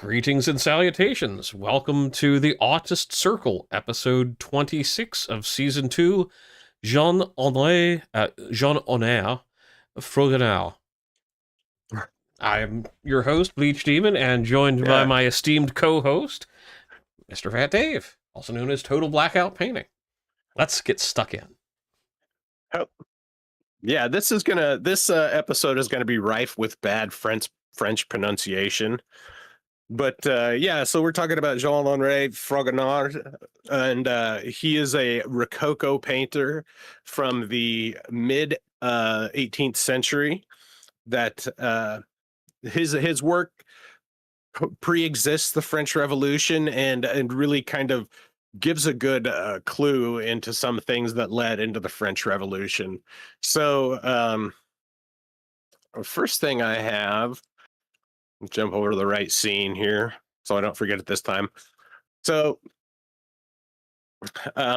Greetings and salutations. Welcome to the Autist Circle, episode 26 of season 2, Jean-Honoré Fragonard. I am your host, Bleach Demon, and joined by my esteemed co-host, Mr. Fat Dave, also known as Total Blackout Painting. Let's get stuck in. Oh. Yeah, this episode is gonna be rife with bad French pronunciation. But so we're talking about Jean-Honoré Fragonard, and he is a Rococo painter from the mid 18th century. That his work pre-exists the French Revolution and really kind of gives a good clue into some things that led into the French Revolution. So first thing I have, jump over to the right scene here so I don't forget it this time. So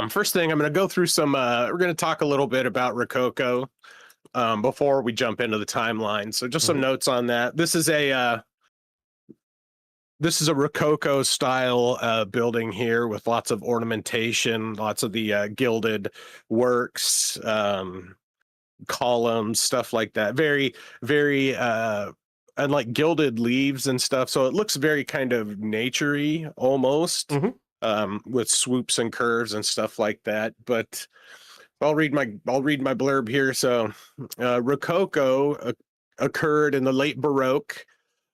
first thing, I'm going to go through some, we're going to talk a little bit about Rococo before we jump into the timeline. So just some notes on that. This is a Rococo style building here with lots of ornamentation, lots of the gilded works, columns, stuff like that. Very, very, and like gilded leaves and stuff. So it looks very kind of nature-y almost, with swoops and curves and stuff like that. But I'll read my blurb here. So Rococo occurred in the late Baroque.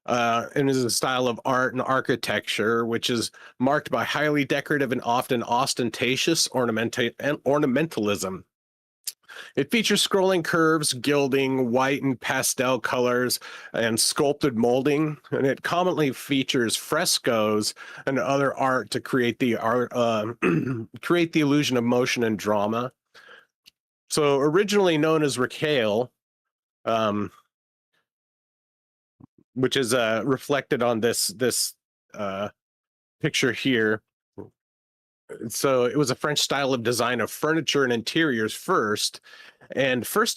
And is a style of art and architecture which is marked by highly decorative and often ostentatious ornamentalism. It features scrolling curves, gilding, white and pastel colors, and sculpted molding, and it commonly features frescoes and other art to create the create the illusion of motion and drama. So originally known as Rocaille, which is reflected on this picture here. So it was a French style of design of furniture and interiors first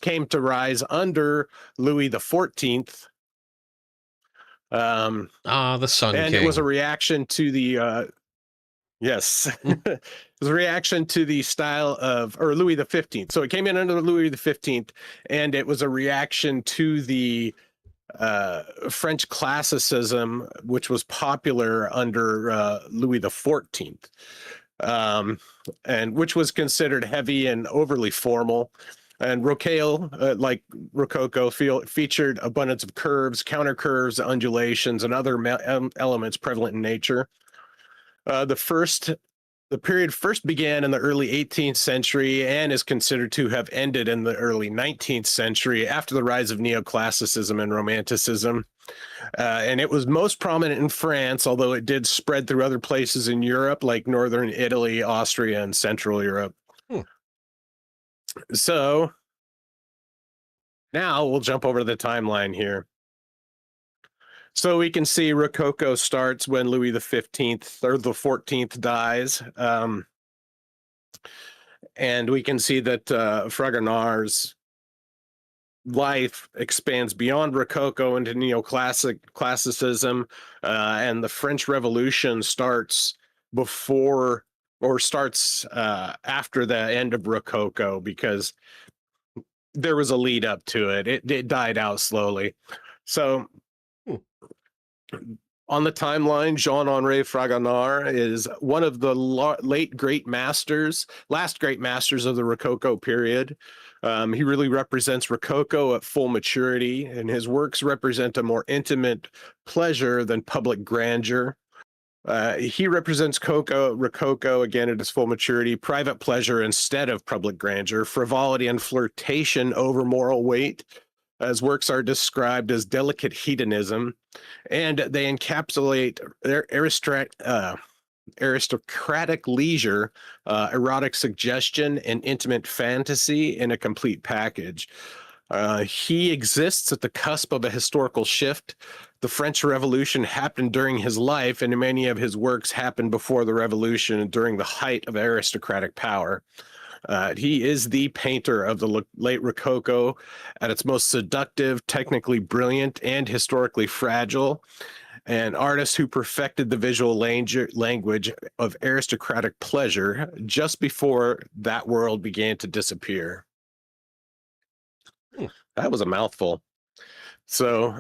came to rise under Louis XIV. The Sun and King. It was a reaction to the yes. It was a reaction to the style of Louis XV. So it came in under Louis XV, and it was a reaction to the French classicism, which was popular under Louis XIV, and which was considered heavy and overly formal. And Rocaille, like Rococo, featured abundance of curves, counter curves, undulations, and other elements prevalent in nature. The period first began in the early 18th century and is considered to have ended in the early 19th century after the rise of neoclassicism and romanticism. And it was most prominent in France, although it did spread through other places in Europe, like northern Italy, Austria, and Central Europe. So now we'll jump over to the timeline here. So we can see Rococo starts when Louis XV or the 14th dies. And we can see that Fragonard's life expands beyond Rococo into neoclassicism, and the French Revolution starts before or starts after the end of Rococo, because there was a lead up to it. It died out slowly. So on the timeline, Jean-Honoré Fragonard is one of the last great masters of the Rococo period. He really represents Rococo at full maturity, and his works represent a more intimate pleasure than public grandeur. He represents Rococo again at its full maturity, private pleasure instead of public grandeur, frivolity and flirtation over moral weight. His works are described as delicate hedonism, and they encapsulate their aristocratic leisure, erotic suggestion, and intimate fantasy in a complete package. He exists at the cusp of a historical shift. The French Revolution happened during his life, and many of his works happened before the Revolution and during the height of aristocratic power. He is the painter of the late Rococo at its most seductive, technically brilliant, and historically fragile. an artist who perfected the visual language of aristocratic pleasure just before that world began to disappear. That was a mouthful. So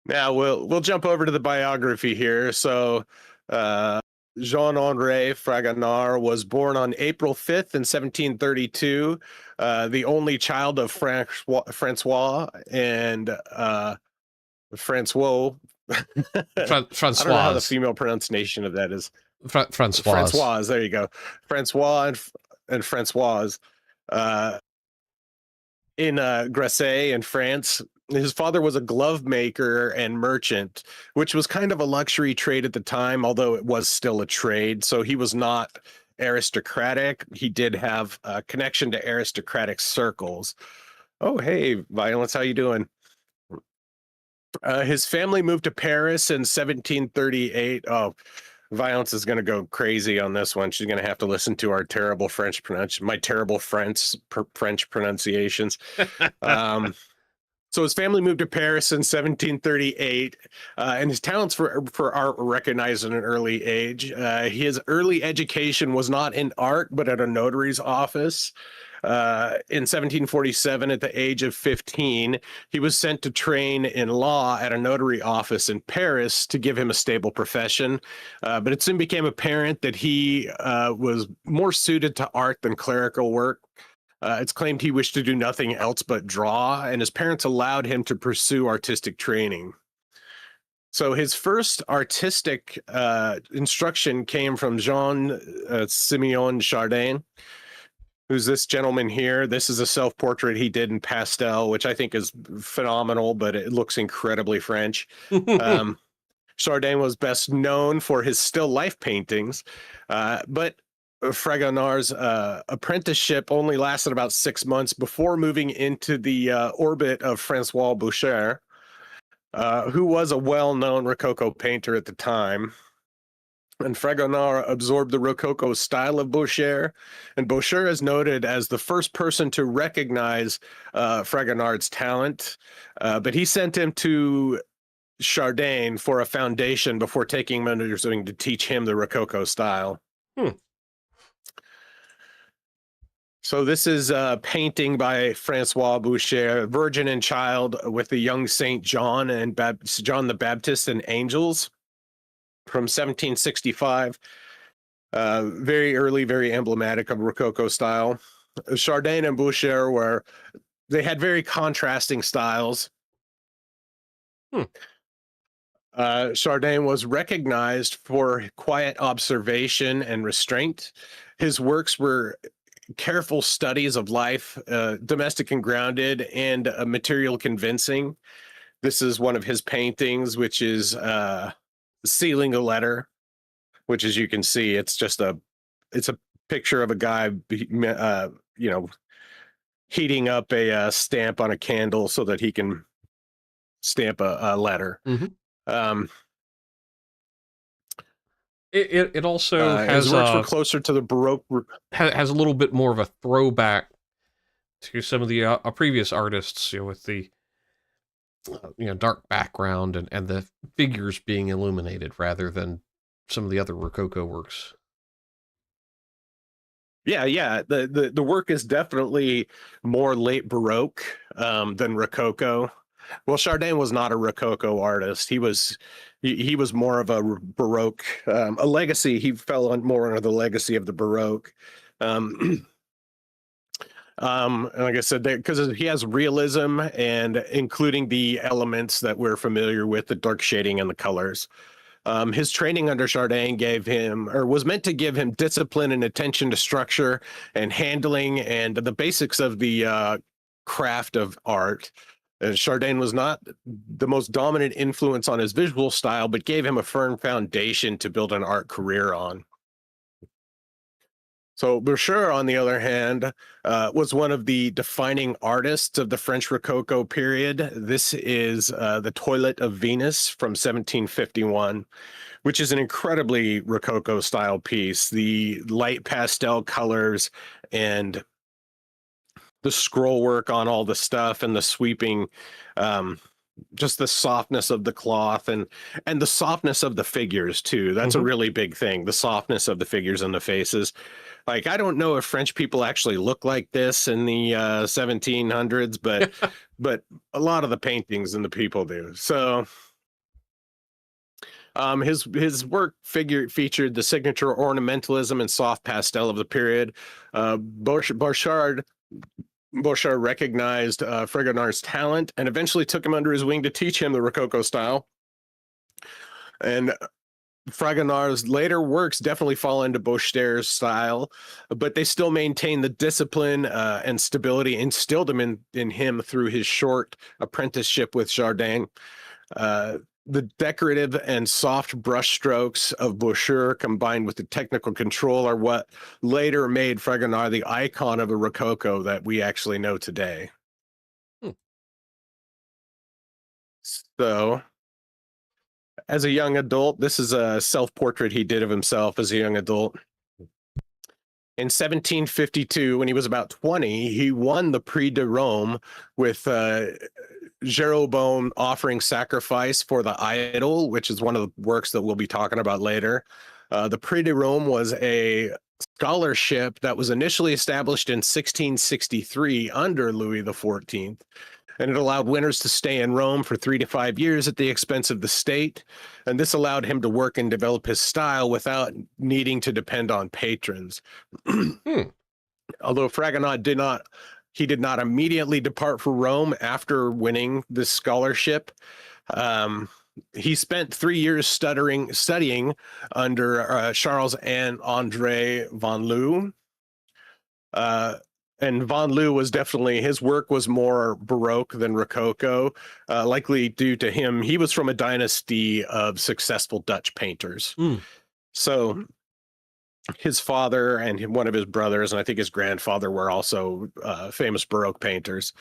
now we'll jump over to the biography here. So Jean-Honoré Fragonard was born on April 5th in 1732, the only child of François and Francois. François. I don't know how the female pronunciation of that is. François. François. There you go. Francois and Françoise. In Grasse in France. His father was a glove maker and merchant, which was kind of a luxury trade at the time, although it was still a trade. So he was not aristocratic. He did have a connection to aristocratic circles. Oh, hey, Violence, how you doing? His family moved to Paris in 1738. Oh, Violence is going to go crazy on this one. She's going to have to listen to our terrible my terrible French pronunciations. So his family moved to Paris in 1738, and his talents for art were recognized at an early age. His early education was not in art, but at a notary's office. In 1747, at the age of 15, he was sent to train in law at a notary office in Paris to give him a stable profession. But it soon became apparent that he was more suited to art than clerical work. It's claimed he wished to do nothing else but draw, and his parents allowed him to pursue artistic training. So his first artistic instruction came from Jean-Simeon Chardin, who's this gentleman here. This is a self-portrait he did in pastel, which I think is phenomenal, but it looks incredibly French. Chardin was best known for his still life paintings, but Fragonard's apprenticeship only lasted about 6 months before moving into the orbit of François Boucher, who was a well-known Rococo painter at the time. And Fragonard absorbed the Rococo style of Boucher, and Boucher is noted as the first person to recognize Fragonard's talent, but he sent him to Chardin for a foundation before taking him under his wing to teach him the Rococo style. So this is a painting by François Boucher, Virgin and Child with the young Saint John and John the Baptist and angels from 1765. Very early, very emblematic of Rococo style. Chardin and Boucher they had very contrasting styles. Chardin was recognized for quiet observation and restraint. His works were careful studies of life, domestic and grounded, and material convincing. This is one of his paintings, which is Sealing a Letter, which, as you can see, it's a picture of a guy, heating up a stamp on a candle so that he can stamp a letter. It also has his works were closer to the Baroque. Has a little bit more of a throwback to some of the previous artists, with the dark background and the figures being illuminated rather than some of the other Rococo works. Yeah. The work is definitely more late Baroque than Rococo. Well, Chardin was not a Rococo artist. He was more of a Baroque, a legacy. He fell more under the legacy of the Baroque. And like I said, because he has realism and including the elements that we're familiar with, the dark shading and the colors. His training under Chardin was meant to give him discipline and attention to structure and handling and the basics of the craft of art. Chardin was not the most dominant influence on his visual style, but gave him a firm foundation to build an art career on. So Boucher, on the other hand, was one of the defining artists of the French Rococo period. This is the Toilet of Venus from 1751, which is an incredibly Rococo style piece. The light pastel colors and the scroll work on all the stuff and the sweeping, just the softness of the cloth and the softness of the figures too. That's a really big thing. The softness of the figures and the faces. Like, I don't know if French people actually look like this in the 1700s, but a lot of the paintings and the people do. So his work featured the signature ornamentalism and soft pastel of the period. Bouchard recognized Fragonard's talent and eventually took him under his wing to teach him the Rococo style. And Fragonard's later works definitely fall into Boucher's style, but they still maintain the discipline and stability instilled in him through his short apprenticeship with Jardin. The decorative and soft brushstrokes of Boucher combined with the technical control are what later made Fragonard the icon of the Rococo that we actually know today. So, as a young adult, this is a self-portrait he did of himself as a young adult. In 1752, when he was about 20, he won the Prix de Rome with Jeroboam offering sacrifice for the idol, which is one of the works that we'll be talking about later. The Prix de Rome was a scholarship that was initially established in 1663 under Louis XIV, and it allowed winners to stay in Rome for 3 to 5 years at the expense of the state. And this allowed him to work and develop his style without needing to depend on patrons. Although Fragonard did not immediately depart for Rome after winning this scholarship. He spent 3 years studying under Charles and André Van Loo. And Van Loo was definitely, his work was more Baroque than Rococo, likely due to him. He was from a dynasty of successful Dutch painters. So his father and one of his brothers, and I think his grandfather, were also famous Baroque painters.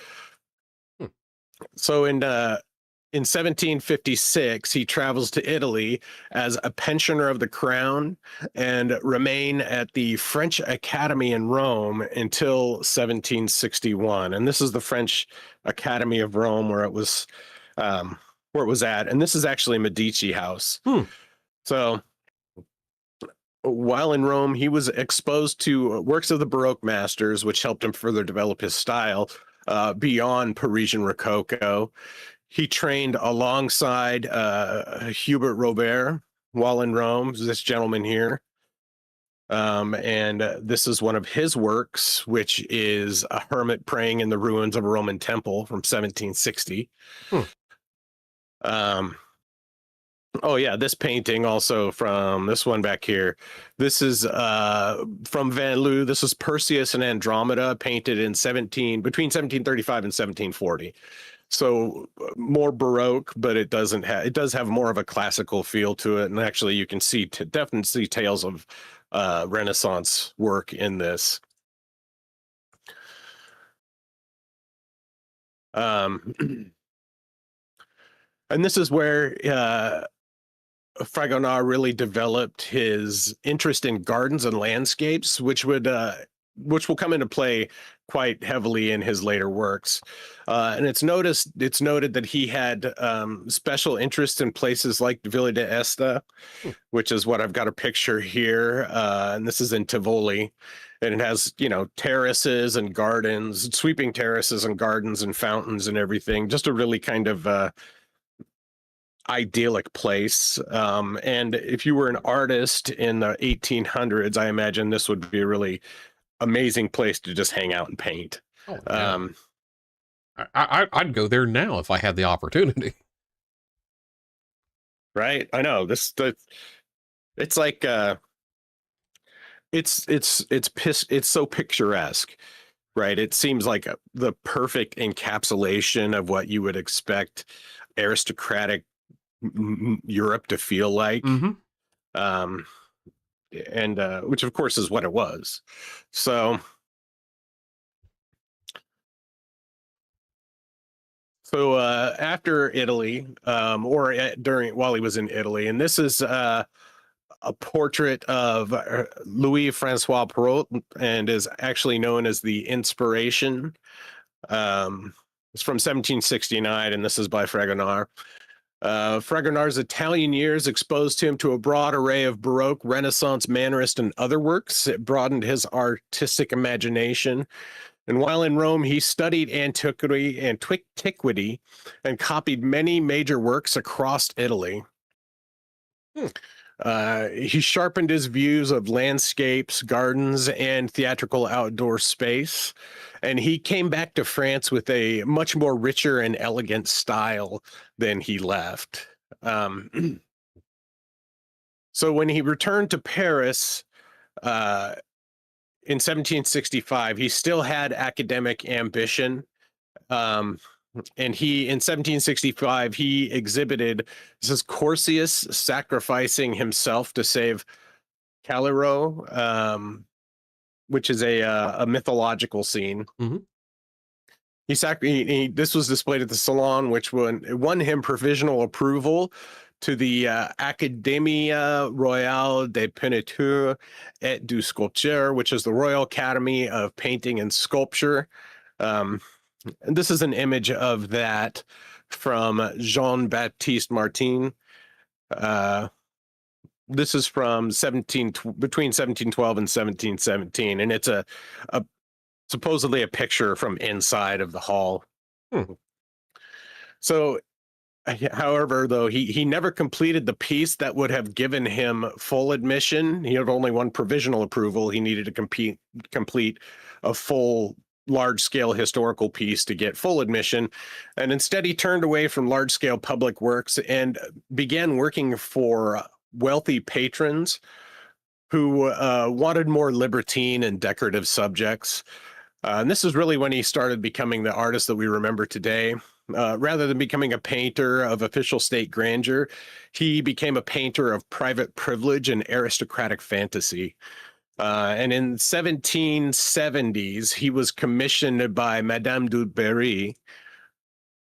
So in 1756, he travels to Italy as a pensioner of the crown and remain at the French Academy in Rome until 1761. And this is the French Academy of Rome where it was at. And this is actually Medici House. So while in Rome, he was exposed to works of the Baroque masters, which helped him further develop his style beyond Parisian Rococo. He trained alongside Hubert Robert while in Rome, this gentleman here. And this is one of his works, which is a hermit praying in the ruins of a Roman temple from 1760. Oh yeah, this painting also from this one back here. This is from Van Loo. This is Perseus and Andromeda, painted in between 1735 and 1740. So more Baroque, but it does have more of a classical feel to it. And actually, you can definitely see tales of Renaissance work in this. And this is where Fragonard really developed his interest in gardens and landscapes, which will come into play quite heavily in his later works. And it's noted that he had special interest in places like Villa d'Este, which is what I've got a picture here. And this is in Tivoli. And it has, terraces and gardens, sweeping terraces and gardens and fountains and everything. Just a really kind of idyllic place. And if you were an artist in the 1800s, I imagine this would be a really amazing place to just hang out and paint. Oh, yeah. I'd go there now if I had the opportunity. Right? I know it's like it's so picturesque, right? It seems like the perfect encapsulation of what you would expect aristocratic Europe to feel like. And which of course is what it was. So after Italy, while he was in Italy, and this is a portrait of Louis Francois Perrault, and is actually known as the Inspiration. It's from 1769, and this is by Fragonard. Fragonard's Italian years exposed him to a broad array of Baroque, Renaissance, Mannerist, and other works. It broadened his artistic imagination. And while in Rome, he studied antiquity and copied many major works across Italy. He sharpened his views of landscapes, gardens, and theatrical outdoor space. And he came back to France with a much more richer and elegant style than he left. So when he returned to Paris in 1765, he still had academic ambition. And in 1765, he exhibited, this is Corsius sacrificing himself to save Calero, which is a mythological scene. Mm-hmm. This was displayed at the Salon, which won him provisional approval to the Académie Royale des Peintures et du Sculpture, which is the Royal Academy of Painting and Sculpture. And this is an image of that from Jean-Baptiste Martin. This is from between 1712 and 1717, and it's a supposedly a picture from inside of the hall. So, however, though, he never completed the piece that would have given him full admission. He had only one provisional approval. He needed to complete a full large-scale historical piece to get full admission, and instead he turned away from large-scale public works and began working for wealthy patrons who wanted more libertine and decorative subjects. And this is really when he started becoming the artist that we remember today. Rather than becoming a painter of official state grandeur, he became a painter of private privilege and aristocratic fantasy. And in 1770s, he was commissioned by Madame du Barry,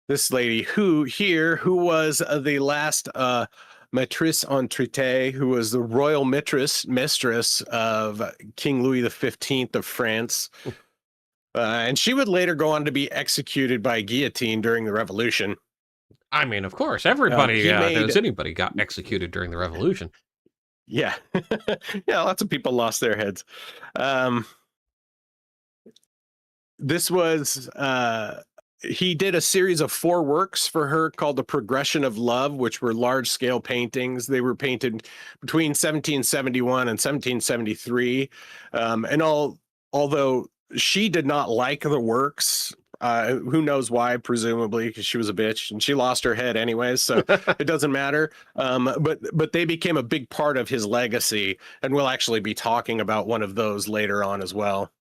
this lady who was the last maîtresse en traité, who was the royal mistress of King Louis XV of France. And she would later go on to be executed by guillotine during the Revolution. I mean, of course, everybody knows anybody got executed during the Revolution. Yeah. Yeah, lots of people lost their heads. This was, he did a series of 4 works for her called The Progression of Love, which were large-scale paintings. They were painted between 1771 and 1773. And although she did not like the works, who knows why, presumably because she was a bitch and she lost her head anyways, so it doesn't matter. But they became a big part of his legacy, and we'll actually be talking about one of those later on as well.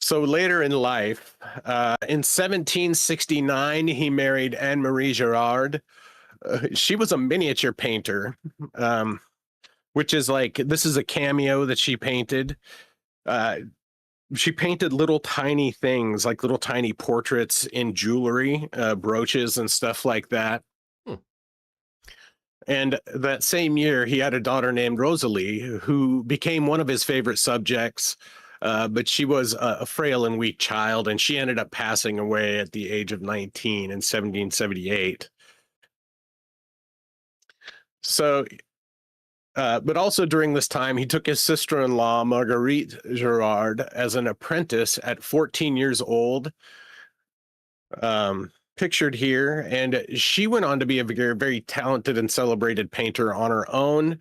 So later in life, in 1769, he married Anne-Marie Girard. She was a miniature painter, which is like, this is a cameo that she painted. She painted little tiny things, like little tiny portraits in jewelry, brooches and stuff like that. And that same year, he had a daughter named Rosalie, who became one of his favorite subjects. But she was a frail and weak child, and she ended up passing away at the age of 19 in 1778. So, but also during this time, he took his sister-in-law, Marguerite Girard, as an apprentice at 14 years old, pictured here. And she went on to be a very, very talented and celebrated painter on her own.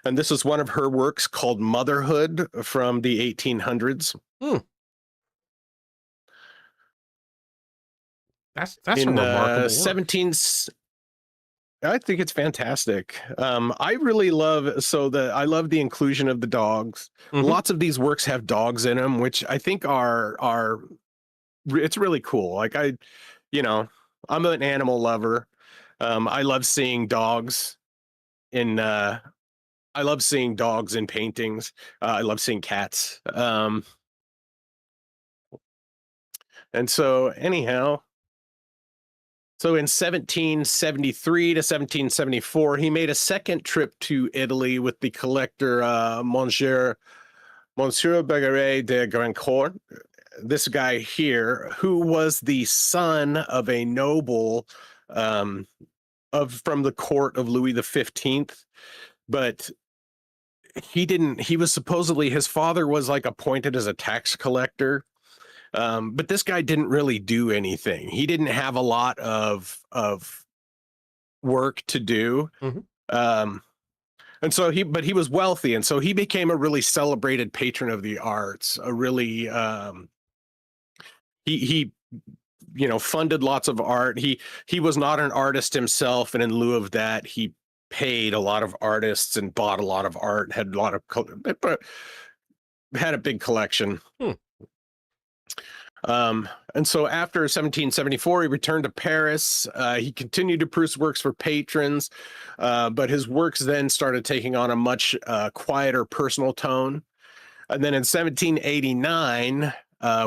And this is one of her works called Motherhood from the 1800s. That's a remarkable 17. I think it's fantastic. I really love I love the inclusion of the dogs. Lots of these works have dogs in them, which I think are it's really cool. Like I'm an animal lover. I love seeing dogs in paintings. I love seeing cats. And so anyhow, So in 1773 to 1774, he made a second trip to Italy with the collector Monsieur Bergeret de Grandcourt. This guy here, who was the son of a noble from the court of Louis XV, but he was supposedly, his father was like appointed as a tax collector. But this guy didn't really do anything. He didn't have a lot of work to do. And so he was wealthy, and so he became a really celebrated patron of the arts, a really he funded lots of art. He was not an artist himself, and in lieu of that, he paid a lot of artists and bought a lot of art, had a lot of had a big collection. And so after 1774, he returned to Paris. He continued to produce works for patrons, but his works then started taking on a much quieter personal tone. And then in 1789,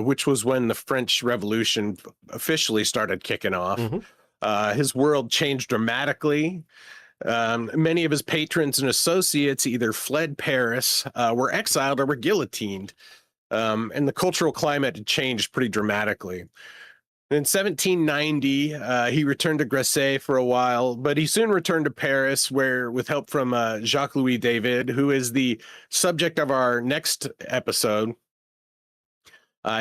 which was when the French Revolution officially started kicking off, his world changed dramatically. Many of his patrons and associates either fled Paris, were exiled, or were guillotined. And the cultural climate had changed pretty dramatically. In 1790, he returned to Grasse for a while, but he soon returned to Paris, where, with help from Jacques-Louis David, who is the subject of our next episode,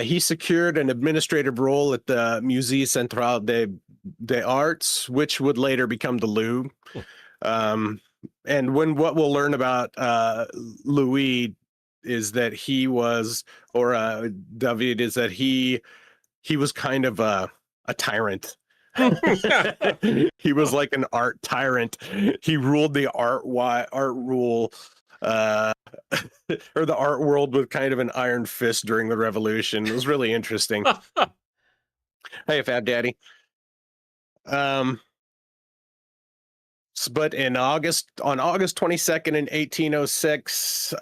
he secured an administrative role at the Musée Central des Arts, which would later become the Louvre. And what we'll learn about Louis is that he was, or David, is that he was kind of a tyrant. He was like an art tyrant. He ruled the art rule, or the art world, with kind of an iron fist during the revolution. It was really interesting. Hey, Fab Daddy. But on August 22nd in 1806,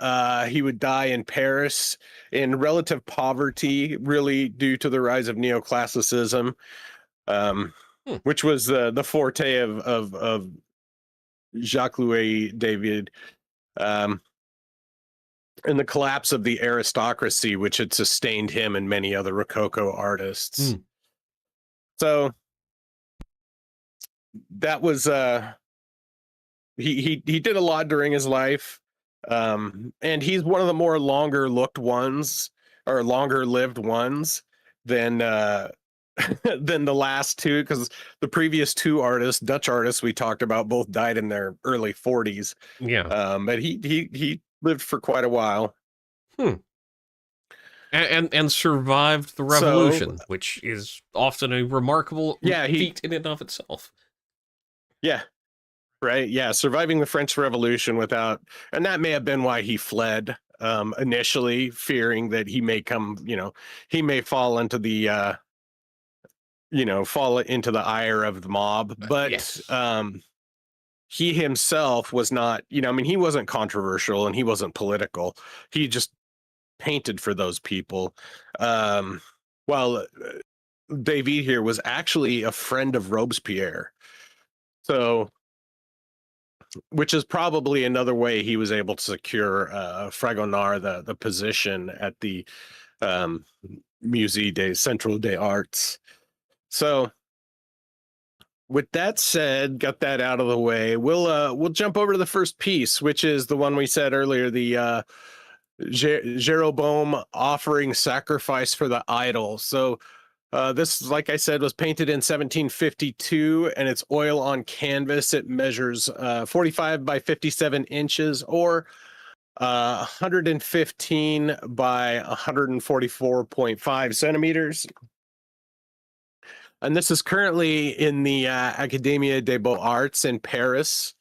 he would die in Paris in relative poverty, really due to the rise of neoclassicism, which was the forte of Jacques-Louis David, and the collapse of the aristocracy, which had sustained him and many other Rococo artists. So that was he did a lot during his life, and he's one of the more longer lived ones than than the last two, because the previous two Dutch artists we talked about, both died in their early 40s. But he lived for quite a while. And survived the revolution, which is often a remarkable feat in and of itself. Right. Yeah. Surviving the French Revolution and that may have been why he fled initially, fearing that he may fall into the, ire of the mob. But he himself was not, he wasn't controversial and he wasn't political. He just painted for those people. While David here was actually a friend of Robespierre. So, which is probably another way he was able to secure Fragonard the position at the Musée Central des Arts. So, with that said, got that out of the way, we'll jump over to the first piece, which is the one we said earlier, the Jeroboam offering sacrifice for the idol. So this, like I said, was painted in 1752, and it's oil on canvas. It measures 45 by 57 inches, or 115 by 144.5 centimeters. And this is currently in the Académie des Beaux-Arts in Paris.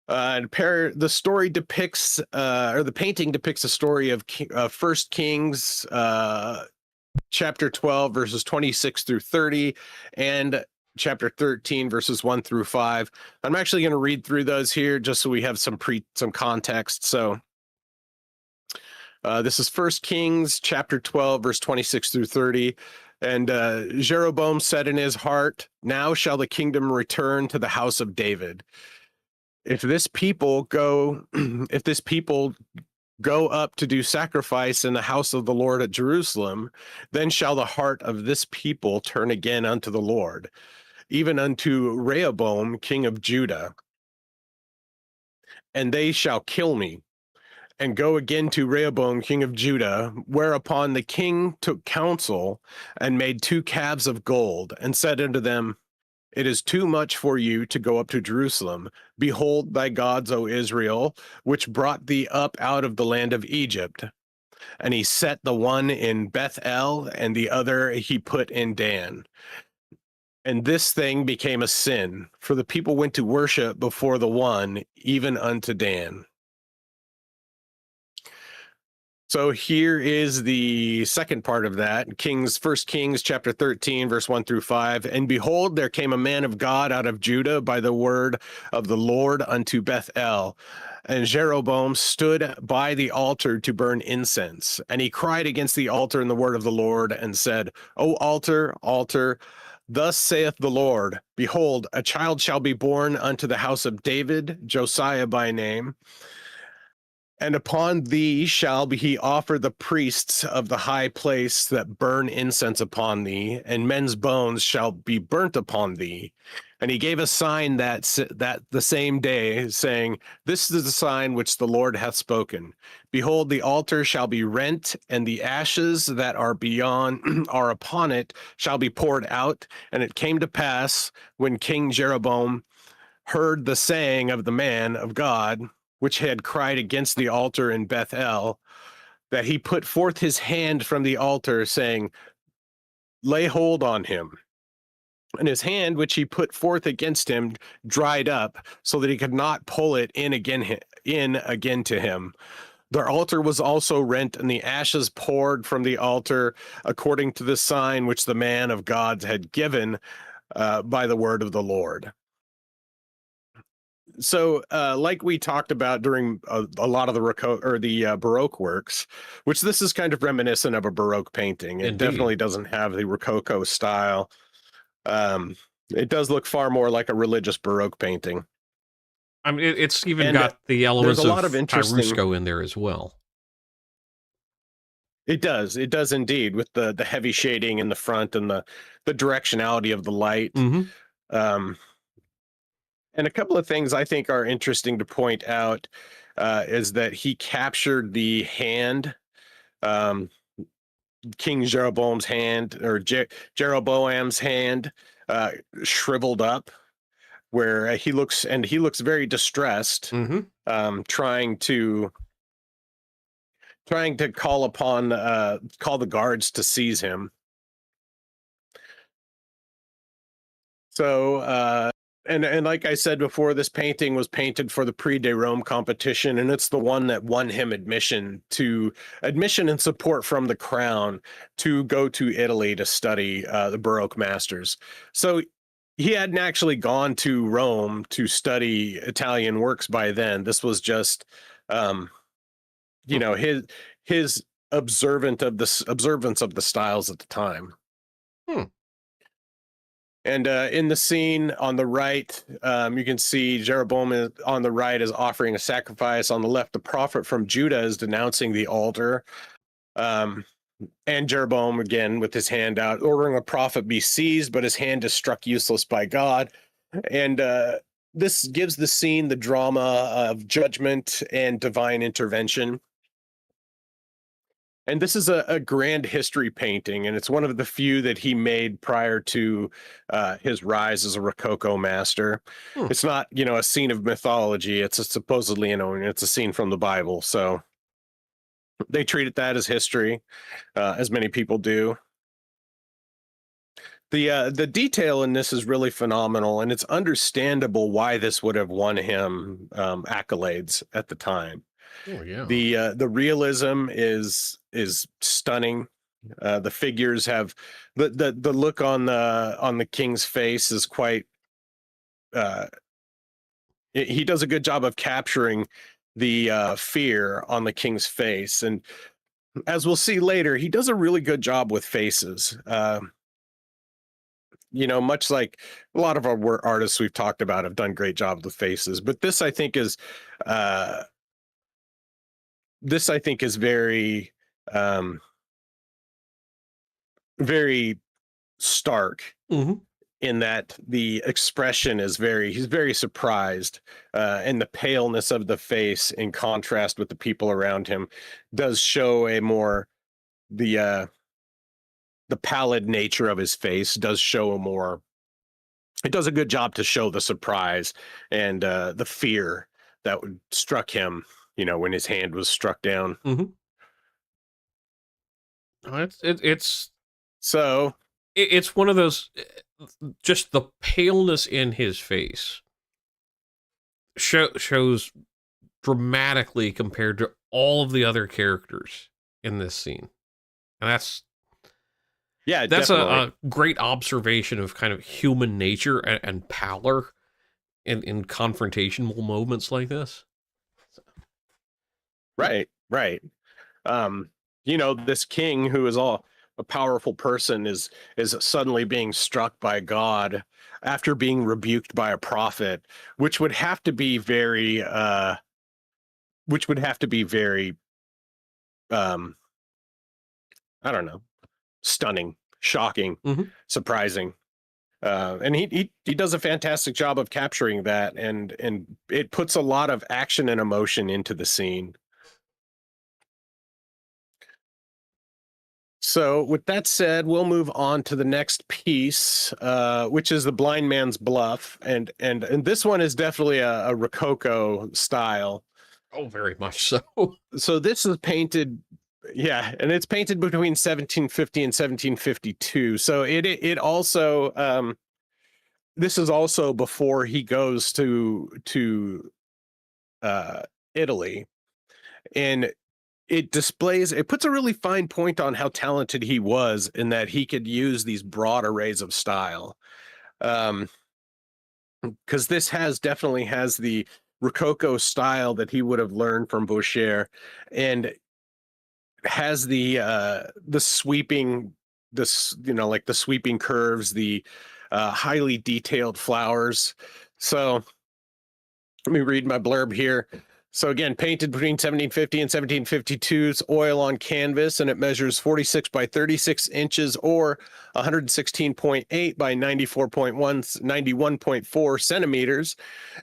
The story depicts, or the painting depicts a story of First Kings, chapter 12, verses 26 through 30, and chapter 13, verses 1 through 5. I'm actually going to read through those here just so we have some context. So this is First Kings, chapter 12, verse 26 through 30. And Jeroboam said in his heart, now shall the kingdom return to the house of David. If this people go, if this people go up to do sacrifice in the house of the Lord at Jerusalem, then shall the heart of this people turn again unto the Lord, even unto Rehoboam, king of Judah. And they shall kill me, and go again to Rehoboam, king of Judah. Whereupon the king took counsel, and made 2 calves of gold, and said unto them, it is too much for you to go up to Jerusalem. Behold thy gods, O Israel, which brought thee up out of the land of Egypt. And he set the one in Bethel, and the other he put in Dan. And this thing became a sin, for the people went to worship before the one, even unto Dan. So here is the second part of that. 1 Kings chapter 13, verse 1 through 5. And behold, there came a man of God out of Judah by the word of the Lord unto Bethel. And Jeroboam stood by the altar to burn incense. And he cried against the altar in the word of the Lord, and said, O altar, altar, thus saith the Lord, behold, a child shall be born unto the house of David, Josiah by name. And upon thee shall he offer the priests of the high place that burn incense upon thee, and men's bones shall be burnt upon thee. And he gave a sign that the same day, saying, this is the sign which the Lord hath spoken. Behold, the altar shall be rent, and the ashes that are beyond are upon it shall be poured out. And it came to pass, when King Jeroboam heard the saying of the man of God, which had cried against the altar in Bethel, that he put forth his hand from the altar, saying, lay hold on him. And his hand, which he put forth against him, dried up, so that he could not pull it in again to him. Their altar was also rent, and the ashes poured from the altar, according to the sign which the man of God had given by the word of the Lord. So, like we talked about during a lot of the Rococo or the Baroque works, which this is kind of reminiscent of a Baroque painting. It definitely doesn't have the Rococo style. It does look far more like a religious Baroque painting. I mean, it's even got the elements of Chiaroscuro in there as well. It does indeed, with the heavy shading in the front and the directionality of the light. Mm-hmm. And a couple of things I think are interesting to point out is that he captured the hand, King Jeroboam's hand, or Jeroboam's hand, shriveled up, where he looks very distressed, trying to call the guards to seize him. So, and like I said before, this painting was painted for the Prix de Rome competition, and it's the one that won him admission and support from the crown to go to Italy to study the Baroque masters. So he hadn't actually gone to Rome to study Italian works by then. This was just, his observance of the styles at the time. And in the scene on the right, you can see Jeroboam on the right is offering a sacrifice. On the left, the prophet from Judah is denouncing the altar. And Jeroboam, again, with his hand out, ordering a prophet be seized, but his hand is struck useless by God. And this gives the scene the drama of judgment and divine intervention. And this is a grand history painting, and it's one of the few that he made prior to his rise as a Rococo master. It's not, a scene of mythology. It's supposedly, it's a scene from the Bible. So they treated that as history, as many people do. The detail in this is really phenomenal, and it's understandable why this would have won him accolades at the time. Oh yeah. The realism is stunning. The figures have the look on the king's face is quite. He does a good job of capturing the fear on the king's face, and as we'll see later, he does a really good job with faces. Much like a lot of our artists we've talked about have done great jobs with faces, but uh, this I think is very, very stark. Mm-hmm. In that the expression is he's very surprised, and the paleness of the face in contrast with the people around him does show a more the pallid nature of his face does show a more it does a good job to show the surprise and the fear that struck him, when his hand was struck down. Mm-hmm. It's So it's one of those, just the paleness in his face shows dramatically compared to all of the other characters in this scene. And that's a great observation of kind of human nature and pallor in confrontational moments like this. Right. This king who is a powerful person is suddenly being struck by God after being rebuked by a prophet, which would have to be very I don't know, stunning, shocking, Mm-hmm. surprising. And he does a fantastic job of capturing that, and it puts a lot of action and emotion into the scene. So with that said, we'll move on to the next piece, which is the blind man's bluff, and this one is definitely a Rococo style. Oh, very much so. So this is painted, yeah, and it's painted between 1750 and 1752. So it also this is also before he goes to Italy, and it puts a really fine point on how talented he was in that he could use these broad arrays of style. Because this definitely has the Rococo style that he would have learned from Boucher, and has the sweeping, like the sweeping curves, the highly detailed flowers. So let me read my blurb here. So again, painted between 1750 and 1752, it's oil on canvas, and it measures 46 by 36 inches or 116.8 by 91.4 centimeters.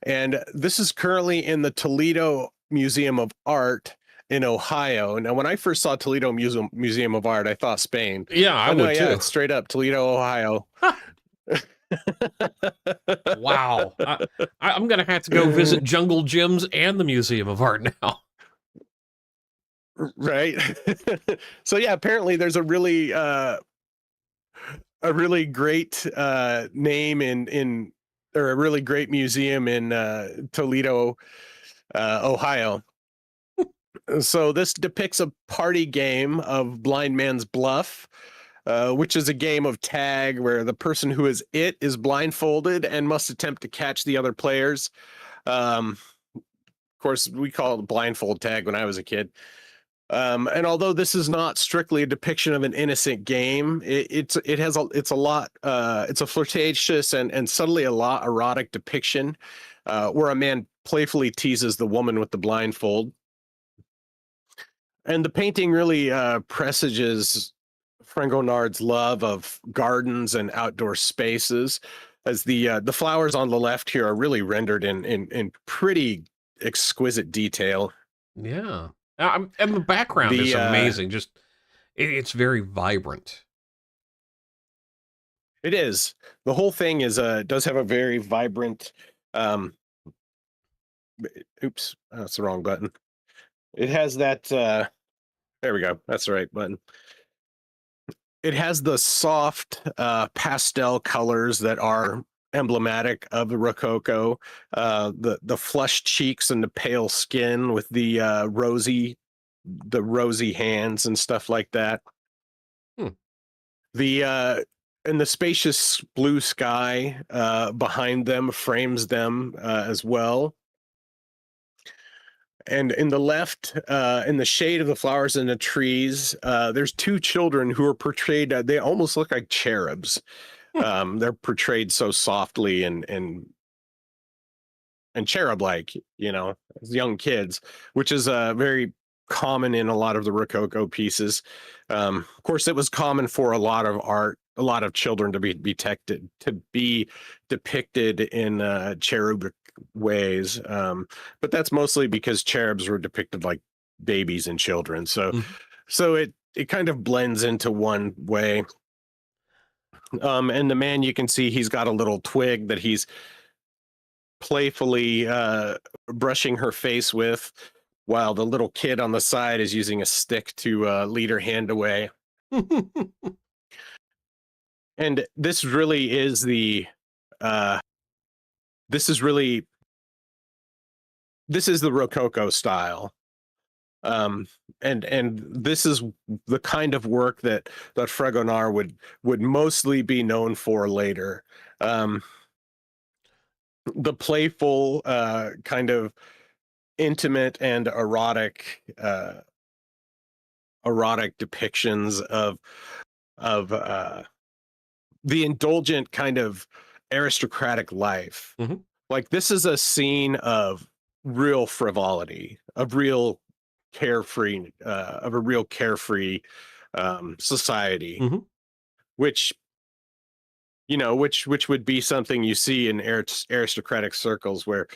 And this is currently in the Toledo Museum of Art in Ohio. Now, when I first saw Toledo Museum of Art, I thought Spain. Yeah, I would too. Yeah, it's straight up Toledo, Ohio. Wow. I'm going to have to go visit Jungle Gyms and the Museum of Art now. Right. So yeah, apparently there's a really great name or a really great museum in Toledo, Ohio. So this depicts a party game of blind man's bluff, which is a game of tag where the person who is blindfolded and must attempt to catch the other players. Of course, we call it blindfold tag when I was a kid. And although this is not strictly a depiction of an innocent game, it's a flirtatious and subtly a lot erotic depiction, where a man playfully teases the woman with the blindfold. And the painting really presages Fragonard's love of gardens and outdoor spaces, as the flowers on the left here are really rendered in pretty exquisite detail. Yeah. And the background is amazing. Just it's very vibrant. It is. The whole thing does have a very vibrant. Oops, that's the wrong button. It has that. There we go. That's the right button. It has the soft pastel colors that are emblematic of the Rococo. The flushed cheeks and the pale skin with the rosy hands and stuff like that. And the spacious blue sky behind them frames them as well. And in the left, in the shade of the flowers and the trees, there's two children who are portrayed. They almost look like cherubs. They're portrayed so softly and cherub-like, as young kids, which is very common in a lot of the Rococo pieces. Of course, it was common for a lot of art, a lot of children to be depicted in cherubic ways. But that's mostly because cherubs were depicted like babies and children. So it kind of blends into one way. And the man, you can see he's got a little twig that he's playfully brushing her face with, while the little kid on the side is using a stick to lead her hand away. And this really is the this is the Rococo style. And this is the kind of work that Fragonard would mostly be known for later. The playful, kind of intimate and erotic depictions of the indulgent kind of aristocratic life. Mm-hmm. Like, this is a scene of real frivolity, of real carefree, of a real carefree society, mm-hmm. which would be something you see in aristocratic circles, where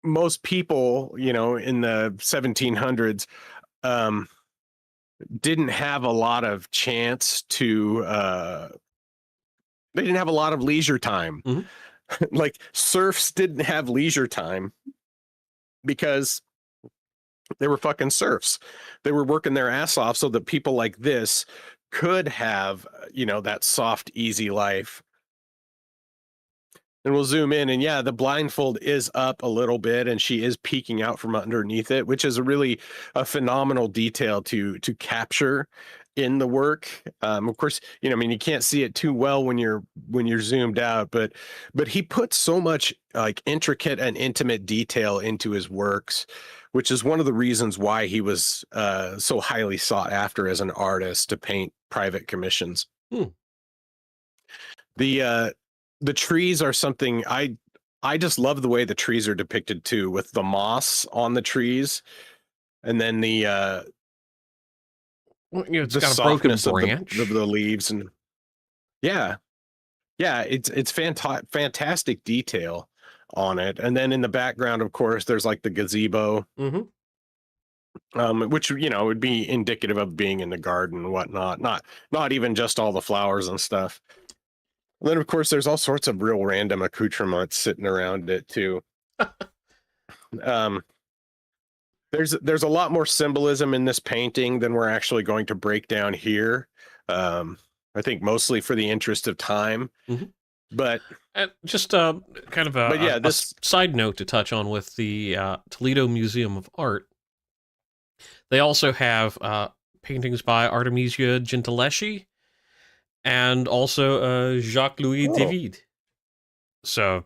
most people, in the 1700s, didn't have a lot of chance to they didn't have a lot of leisure time. Mm-hmm. Like, serfs didn't have leisure time because they were fucking serfs. They were working their ass off so that people like this could have, that soft, easy life. And we'll zoom in, and yeah, the blindfold is up a little bit, and she is peeking out from underneath it, which is a phenomenal detail to capture in the work. Of course, you can't see it too well when you're zoomed out, but he puts so much like intricate and intimate detail into his works, which is one of the reasons why he was so highly sought after as an artist to paint private commissions. The trees are something I just love the way the trees are depicted too, with the moss on the trees, and then the it's got a broken branch of the leaves, and it's fantastic detail on it. And then in the background, of course, there's like the gazebo, which would be indicative of being in the garden and whatnot, not even just all the flowers and stuff. And then, of course, there's all sorts of real random accoutrements sitting around it too. There's a lot more symbolism in this painting than we're actually going to break down here. I think mostly for the interest of time. Mm-hmm. But just kind of a side note to touch on with the Toledo Museum of Art. They also have paintings by Artemisia Gentileschi and also Jacques-Louis David. So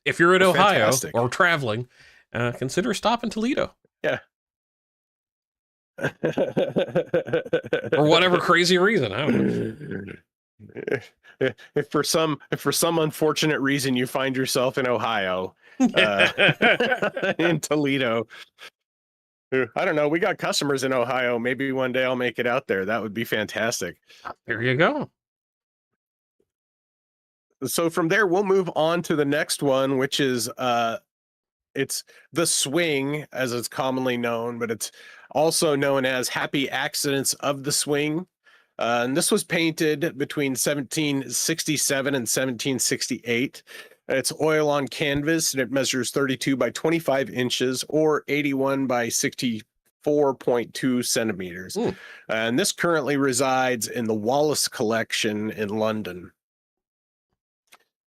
if you're in Ohio or traveling, consider stopping Toledo. Yeah. For whatever crazy reason, I don't know. If for some unfortunate reason you find yourself in Ohio, in Toledo, I don't know. We got customers in Ohio. Maybe one day I'll make it out there. That would be fantastic. There you go. So from there, we'll move on to the next one, which is it's the swing, as it's commonly known, but it's also known as Happy Accidents of the Swing. And this was painted between 1767 and 1768. It's oil on canvas, and it measures 32 by 25 inches or 81 by 64.2 centimeters. And this currently resides in the Wallace Collection in London.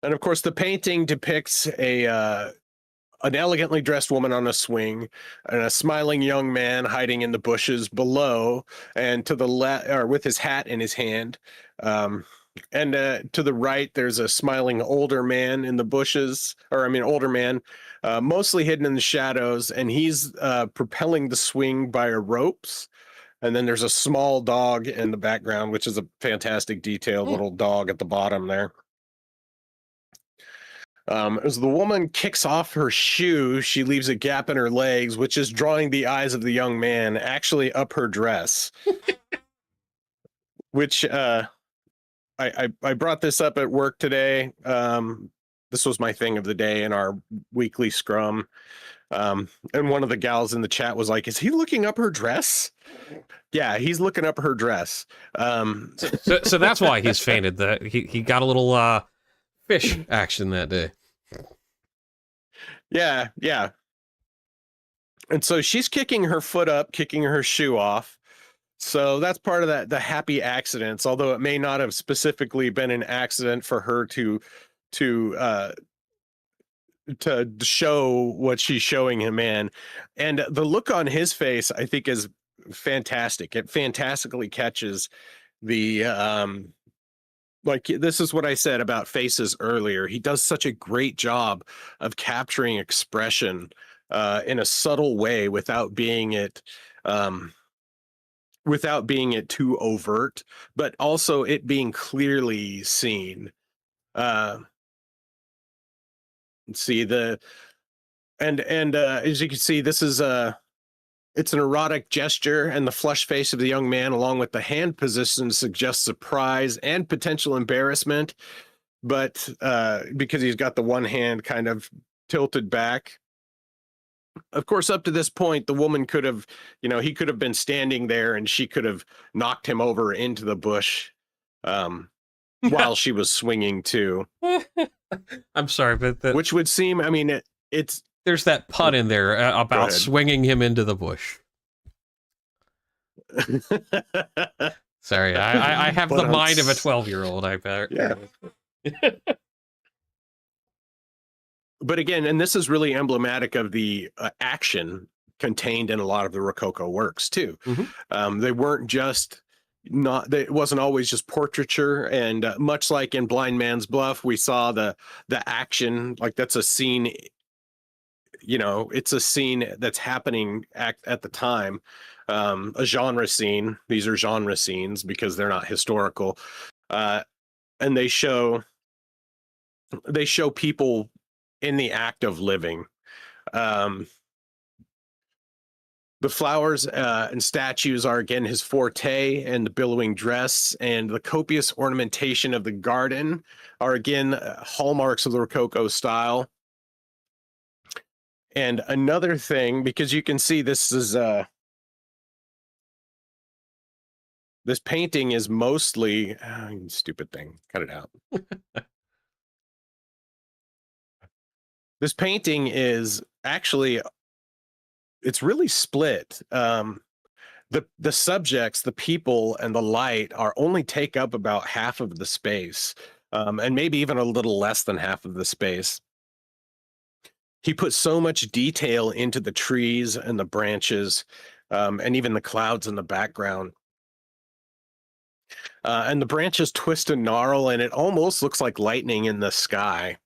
And of course, the painting depicts an elegantly dressed woman on a swing and a smiling young man hiding in the bushes below, and to the left, or with his hat in his hand. to the right, there's a smiling older man in the bushes, older man, mostly hidden in the shadows, and he's propelling the swing by ropes. And then there's a small dog in the background, which is a fantastic detail, little dog at the bottom there. As the woman kicks off her shoe, she leaves a gap in her legs, which is drawing the eyes of the young man, actually up her dress. Which I brought this up at work today. This was my thing of the day in our weekly scrum. And one of the gals in the chat was like, "Is he looking up her dress?" Yeah, he's looking up her dress. So that's why he's fainted. That he got a little fish action that day. Yeah. And so she's kicking her foot up, kicking her shoe off. So that's part of the happy accidents, although it may not have specifically been an accident for her to show what she's showing him in. And the look on his face, I think, is fantastic. It fantastically catches the like, this is what I said about faces earlier. He does such a great job of capturing expression in a subtle way without being it too overt, but also it being clearly seen. Let's see as you can see, this is it's an erotic gesture, and the flushed face of the young man, along with the hand position, suggests surprise and potential embarrassment. But because he's got the one hand kind of tilted back. Of course, up to this point, the woman could have, he could have been standing there and she could have knocked him over into the bush while she was swinging too. I'm sorry, but which would seem, it's... There's that pun in there about swinging him into the bush. Sorry, I have the mind of a 12-year-old, I bet. Yeah. But again, and this is really emblematic of the action contained in a lot of the Rococo works too. Mm-hmm. They weren't just it wasn't always just portraiture, and much like in Blind Man's Bluff, we saw the action, like that's a scene. It's a scene that's happening at the time, a genre scene. These are genre scenes because they're not historical, and they show people in the act of living. The flowers and statues are again his forte, and the billowing dress and the copious ornamentation of the garden are again hallmarks of the Rococo style. And another thing, because you can see this is this painting is mostly stupid thing. Cut it out. This painting is actually, it's really split. The subjects, the people, and the light only take up about half of the space, and maybe even a little less than half of the space. He put so much detail into the trees and the branches, and even the clouds in the background. And the branches twist and gnarl, and it almost looks like lightning in the sky.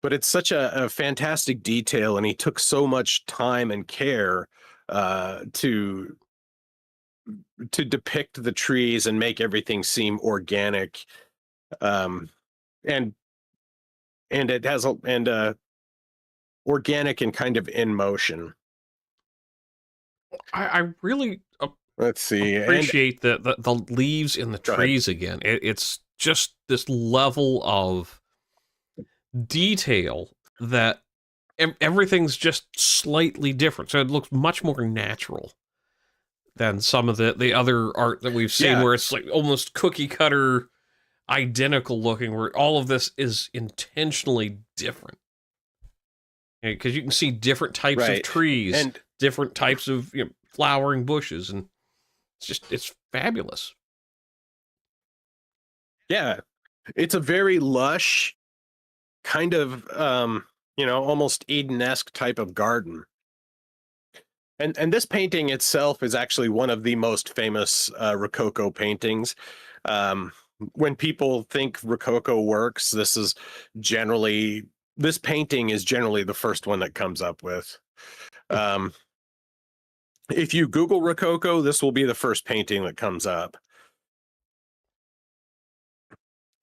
But it's such a fantastic detail, and he took so much time and care to depict the trees and make everything seem organic. And it has organic and kind of in motion. I really appreciate the leaves in the trees again. It's just this level of detail that everything's just slightly different. So it looks much more natural than some of the other art that we've seen, where it's like almost cookie cutter, identical looking, where all of this is intentionally different. Because you can see different types of trees and different types of flowering bushes, and it's fabulous. Yeah, it's a very lush kind of almost Eden-esque type of garden. And this painting itself is actually one of the most famous Rococo paintings. When people think Rococo works, this painting is generally the first one that comes up with. If you Google Rococo, this will be the first painting that comes up.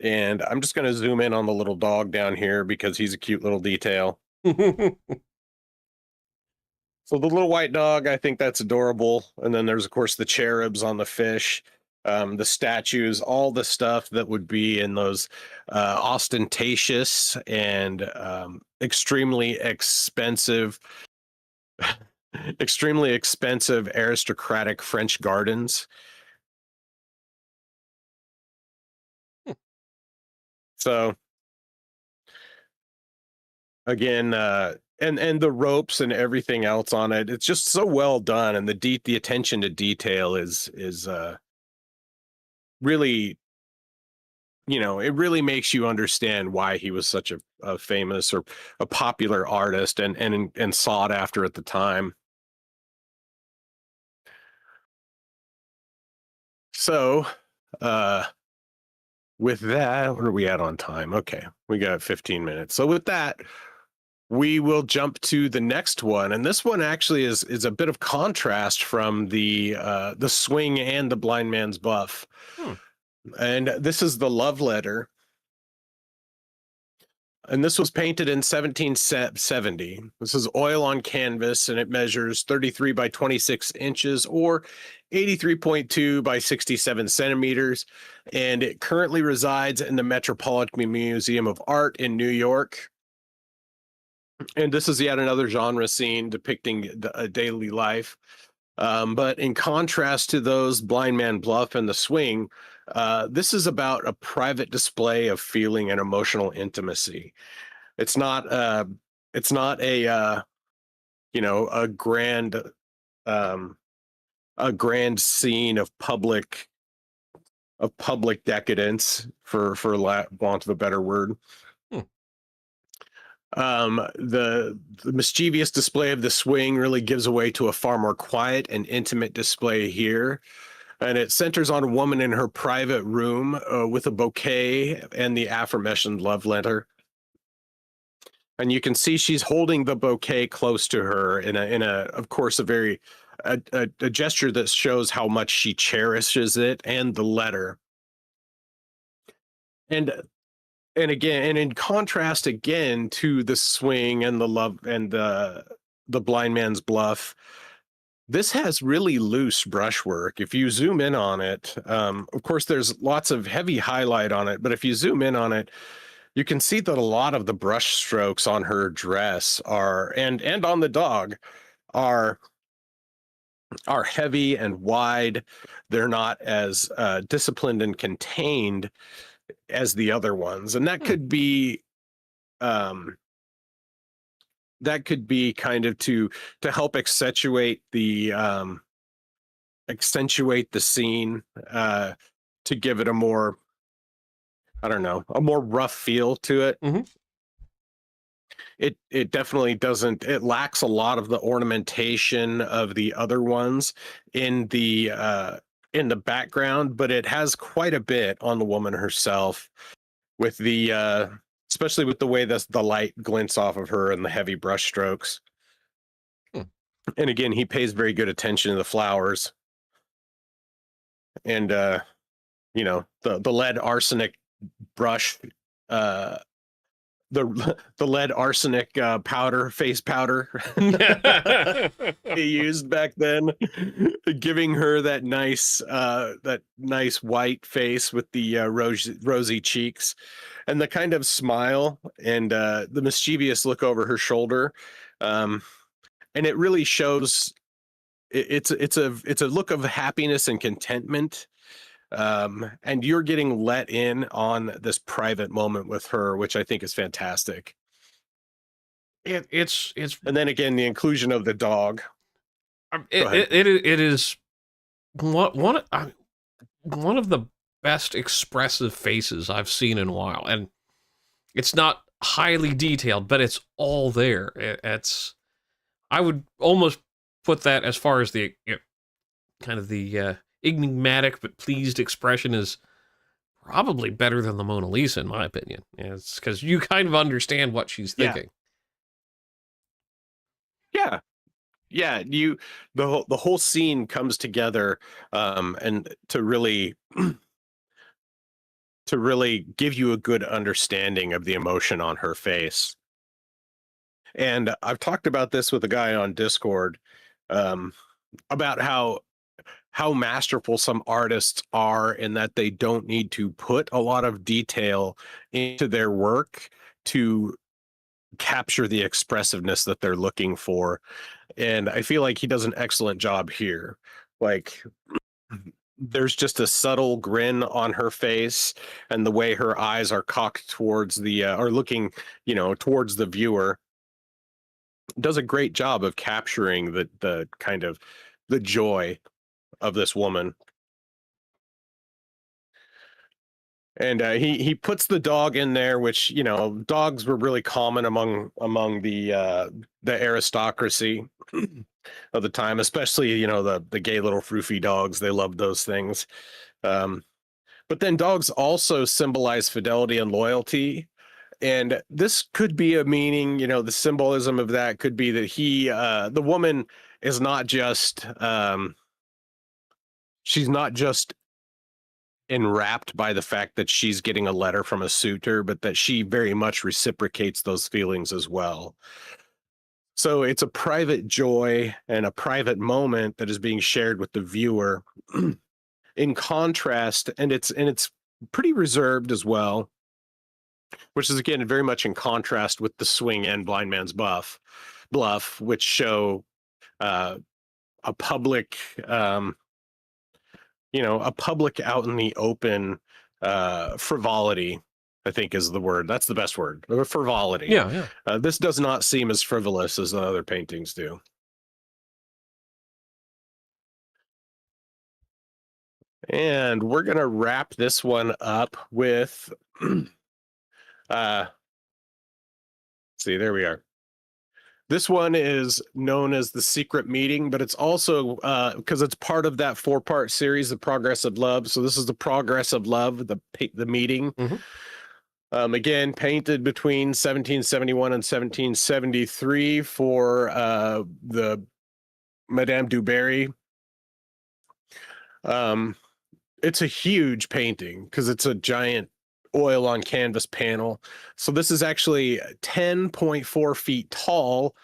And I'm just going to zoom in on the little dog down here because he's a cute little detail. So the little white dog, I think that's adorable. And then there's, of course, the cherubs on the fish, the statues, all the stuff that would be in those ostentatious and extremely expensive aristocratic French gardens. So again, and the ropes and everything else on it, it's just so well done, and the attention to detail is really, it really makes you understand why he was such a famous or a popular artist and sought after at the time. So, with that, what are we at on time? Okay, we got 15 minutes. So with that, we will jump to the next one, and this one actually is a bit of contrast from the swing and the blind man's buff. And this is the love letter, and this was painted in 1770. This is oil on canvas, and it measures 33 by 26 inches or 83.2 by 67 centimeters, and it currently resides in the Metropolitan Museum of Art in New York. And this is yet another genre scene depicting a daily life. But in contrast to those, Blind Man Bluff and The Swing, this is about a private display of feeling and emotional intimacy. It's not a grand scene of public decadence, for want of a better word. The mischievous display of The Swing really gives away to a far more quiet and intimate display here. And it centers on a woman in her private room with a bouquet and the aforementioned love letter. And you can see she's holding the bouquet close to her in of course, a gesture that shows how much she cherishes it and the letter. And again, and in contrast again to The Swing and the love and the Blind Man's Bluff, this has really loose brushwork. If you zoom in on it, of course, there's lots of heavy highlight on it, but if you zoom in on it, you can see that a lot of the brush strokes on her dress and on the dog are heavy and wide. They're not as disciplined and contained as the other ones, and that could be kind of to help accentuate the scene, to give it a more, a more rough feel to it. It definitely doesn't, it lacks a lot of the ornamentation of the other ones in the background, but it has quite a bit on the woman herself, with the especially with the way the light glints off of her and the heavy brush strokes. And again, he pays very good attention to the flowers, and the lead arsenic brush, the lead arsenic face powder he used back then, giving her that nice white face with the rosy cheeks and the kind of smile and the mischievous look over her shoulder, and it really shows it's a look of happiness and contentment. And you're getting let in on this private moment with her, which I think is fantastic. It's and then again, the inclusion of the dog. It is one of the best expressive faces I've seen in a while, and it's not highly detailed, but it's all there. I would almost put that as far as the kind of the enigmatic but pleased expression is probably better than the Mona Lisa, in my opinion. It's because you kind of understand what she's thinking. Yeah. Yeah, the whole scene comes together, and to really give you a good understanding of the emotion on her face. And I've talked about this with a guy on Discord, um, about how masterful some artists are in that they don't need to put a lot of detail into their work to capture the expressiveness that they're looking for. And I feel like he does an excellent job here. Like, there's just a subtle grin on her face, and the way her eyes are cocked towards the or looking, towards the viewer, does a great job of capturing the kind of the joy of this woman. And he puts the dog in there, which, dogs were really common among the aristocracy of the time, especially, the gay little froofy dogs. They loved those things. But then dogs also symbolize fidelity and loyalty. And this could be a meaning, the symbolism of that could be that the woman is not just, she's not just enwrapped by the fact that she's getting a letter from a suitor, but that she very much reciprocates those feelings as well. So it's a private joy and a private moment that is being shared with the viewer. In contrast, and it's pretty reserved as well, which is again very much in contrast with The Swing and Blind Man's Bluff, which show a public, a public out in the open frivolity, I think is the word. That's the best word. Frivolity. Yeah. This does not seem as frivolous as the other paintings do. And we're going to wrap this one up with, see, there we are. This one is known as The Secret Meeting, but it's also, because it's part of that 4-part series, The Progress of Love. So this is The Progress of Love, the meeting. Mm-hmm. Again, painted between 1771 and 1773 for the Madame du Barry. It's a huge painting because it's a giant oil on canvas panel. So this is actually 10.4 feet tall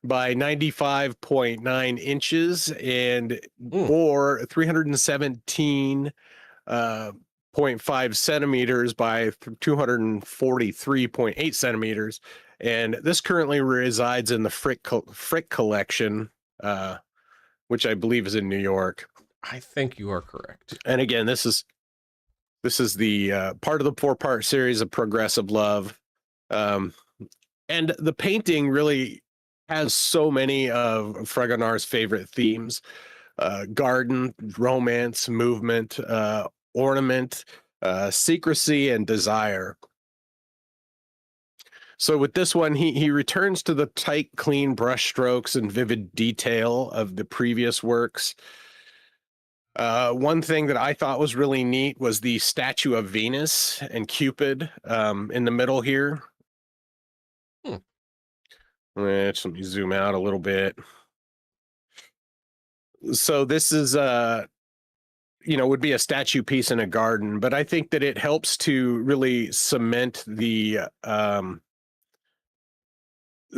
by 95.9 inches and or 317.5 centimeters by 243.8 centimeters. And this currently resides in the Frick collection, which I believe is in New York. I think you are correct. And again, this is the part of the 4-part series of Progressive Love. And the painting really has so many of Fragonard's favorite themes: garden, romance, movement, ornament, secrecy, and desire. So with this one, he returns to the tight, clean brush strokes and vivid detail of the previous works. One thing that I thought was really neat was the statue of Venus and Cupid in the middle here. Let me zoom out a little bit. So this is would be a statue piece in a garden, but I think that it helps to really cement the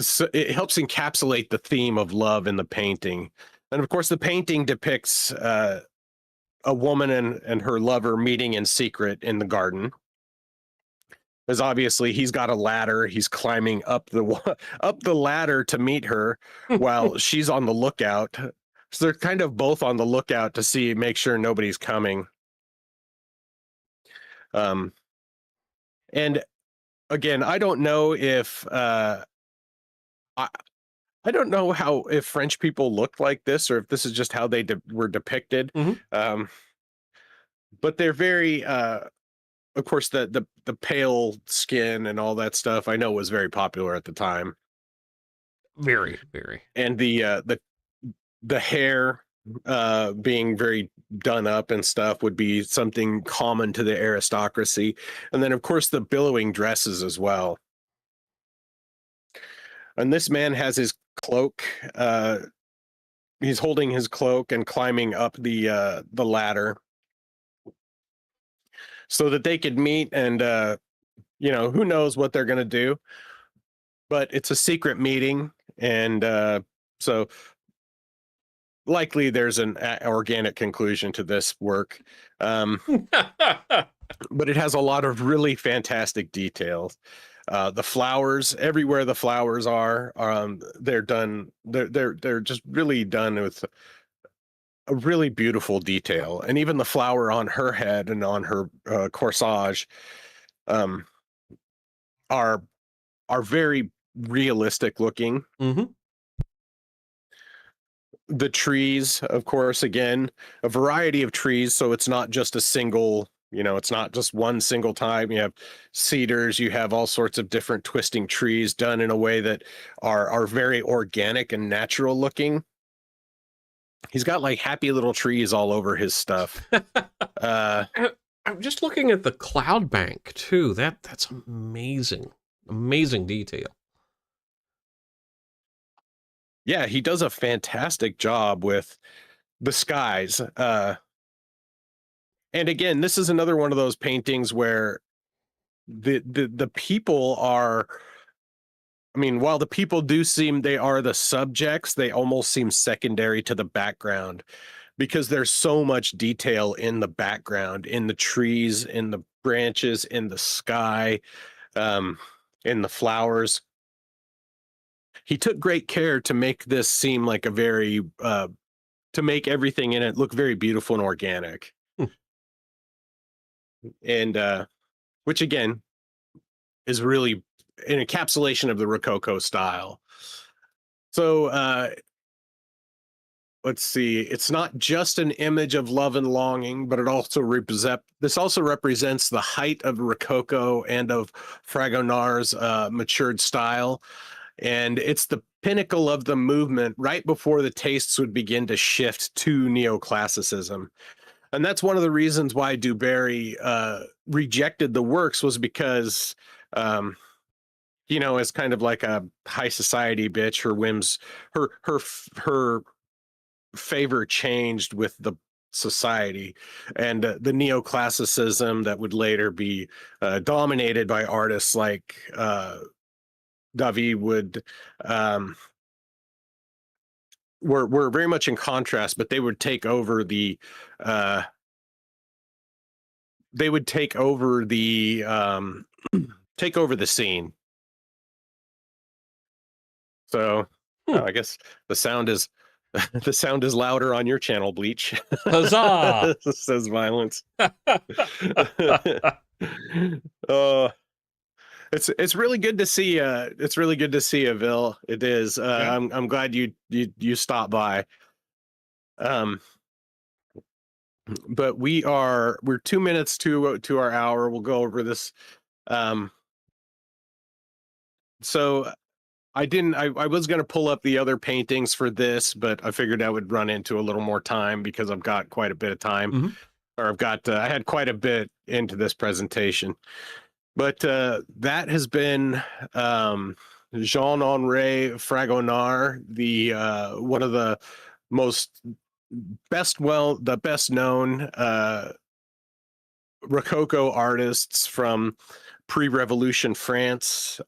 so it helps encapsulate the theme of love in the painting. And of course the painting depicts a woman and her lover meeting in secret in the garden. Because obviously he's got a ladder, he's climbing up the ladder to meet her while she's on the lookout. So they're kind of both on the lookout to make sure nobody's coming. And again, I don't know if I don't know if French people looked like this or if this is just how they were depicted. Mm-hmm. But they're very, of course, the pale skin and all that stuff I know was very popular at the time. Very, very. And the hair being very done up and stuff would be something common to the aristocracy. And then, of course, the billowing dresses as well. And this man has his cloak. He's holding his cloak and climbing up the ladder so that they could meet. And who knows what they're going to do, but it's a secret meeting. And so likely there's an organic conclusion to this work. But it has a lot of really fantastic details. The flowers, everywhere the flowers are, they're done. They're just really done with a really beautiful detail. And even the flower on her head and on her corsage, um, are very realistic looking. Mm-hmm. The trees, of course, again, a variety of trees, so it's not just a single, it's not just one single type. You have cedars, you have all sorts of different twisting trees done in a way that are very organic and natural looking. He's got like happy little trees all over his stuff. I'm just looking at the cloud bank too. That's amazing. Amazing detail. Yeah, he does a fantastic job with the skies. And again, this is another one of those paintings where the people are, I mean, while the people do seem they are the subjects, they almost seem secondary to the background because there's so much detail in the background, in the trees, in the branches, in the sky, in the flowers. He took great care to make this seem like a very to make everything in it look very beautiful and organic. And which again is really an encapsulation of the Rococo style. So let's see, it's not just an image of love and longing, but it also represents the height of Rococo and of Fragonard's matured style. And it's the pinnacle of the movement right before the tastes would begin to shift to neoclassicism. And that's one of the reasons why Du Barry rejected the works, was because, as kind of like a high society bitch, her whims, her favor changed with the society, and the neoclassicism that would later be dominated by artists like David would were very much in contrast, but they would take over the take over the scene. So I guess the sound is the sound is louder on your channel, Bleach. Huzzah! Says Violence. It's really good to see. It's really good to see Vil. It is. Yeah. I'm glad you stopped by. But we're 2 minutes to our hour. We'll go over this. So I was going to pull up the other paintings for this, but I figured I would run into a little more time because I've got quite a bit of time. Mm-hmm. Or I had quite a bit into this presentation. But that has been Jean-Honoré Fragonard, the one of the best known Rococo artists from pre-revolution France.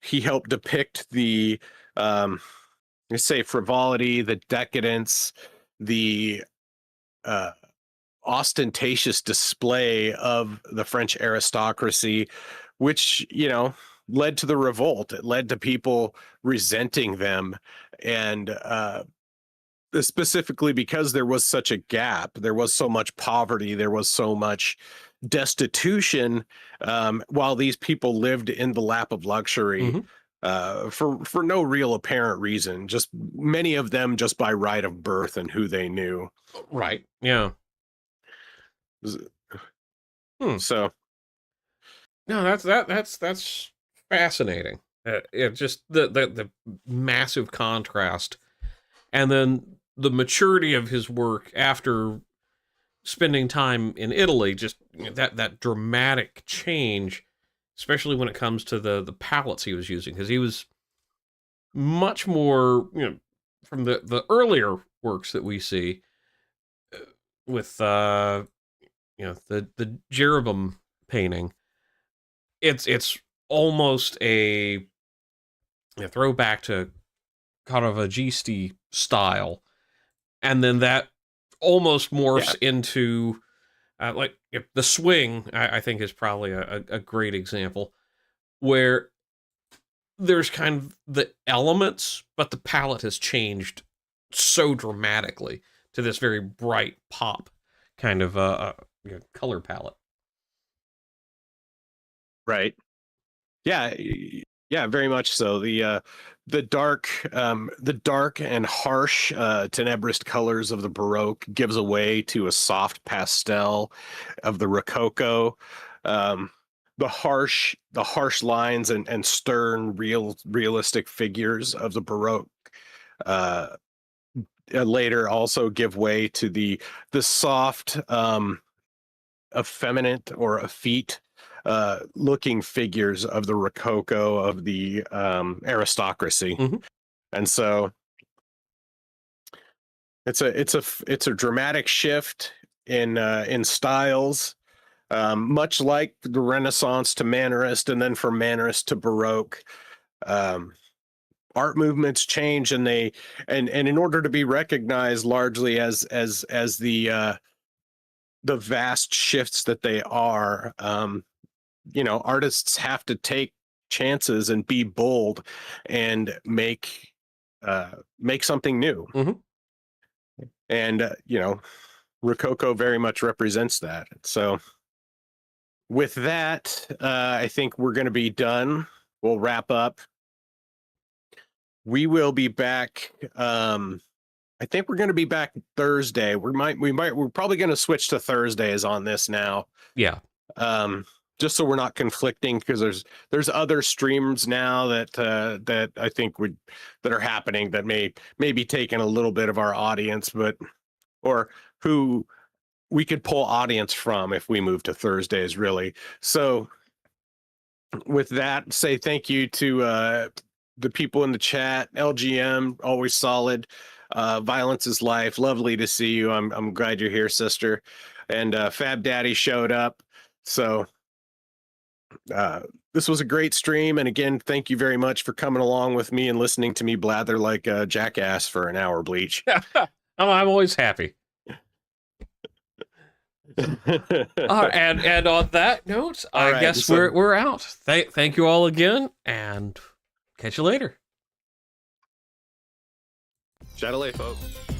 He helped depict the frivolity, the decadence, the ostentatious display of the French aristocracy, which led to the revolt. It led to people resenting them, and specifically because there was such a gap, there was so much poverty, there was so much destitution, while these people lived in the lap of luxury. For no real apparent reason, just many of them just by right of birth and who they knew. Right. Yeah. So no, that's fascinating. It just the massive contrast And then the maturity of his work after spending time in Italy, just that dramatic change, especially when it comes to the palettes he was using, because he was much more, from the earlier works that we see with the Jeroboam painting, it's almost a throwback to Caravaggio style, and then that almost morphs into the swing. I think is probably a great example where there's kind of the elements, but the palette has changed so dramatically to this very bright pop kind of color palette. Right. Yeah. Yeah, very much so. The dark and harsh tenebrous colors of the Baroque gives away to a soft pastel of the Rococo. The harsh lines and stern realistic figures of the Baroque later also give way to the soft effeminate or effete looking figures of the Rococo, of the aristocracy. Mm-hmm. And so it's a dramatic shift in styles, much like the Renaissance to Mannerist, and then from Mannerist to Baroque. Art movements change, and in order to be recognized largely as the vast shifts that they are, artists have to take chances and be bold and make something new. Mm-hmm. And Rococo very much represents that. So with that, I think we're going to be done. We'll wrap up. We will be back. I think we're going to be back Thursday. We're probably going to switch to Thursdays on this now. Yeah. Just so we're not conflicting, because there's other streams now that I think that are happening that may be taking a little bit of our audience, or who we could pull audience from if we move to Thursdays, really. So with that, say thank you to the people in the chat. LGM, always solid. Violence is life. Lovely to see you. I'm glad you're here, sister. And Fab Daddy showed up. So this was a great stream, and again, thank you very much for coming along with me and listening to me blather like a jackass for an hour, Bleach. I'm always happy. And on that note, I guess we're out. Thank you all again, and catch you later. Chatelet, folks.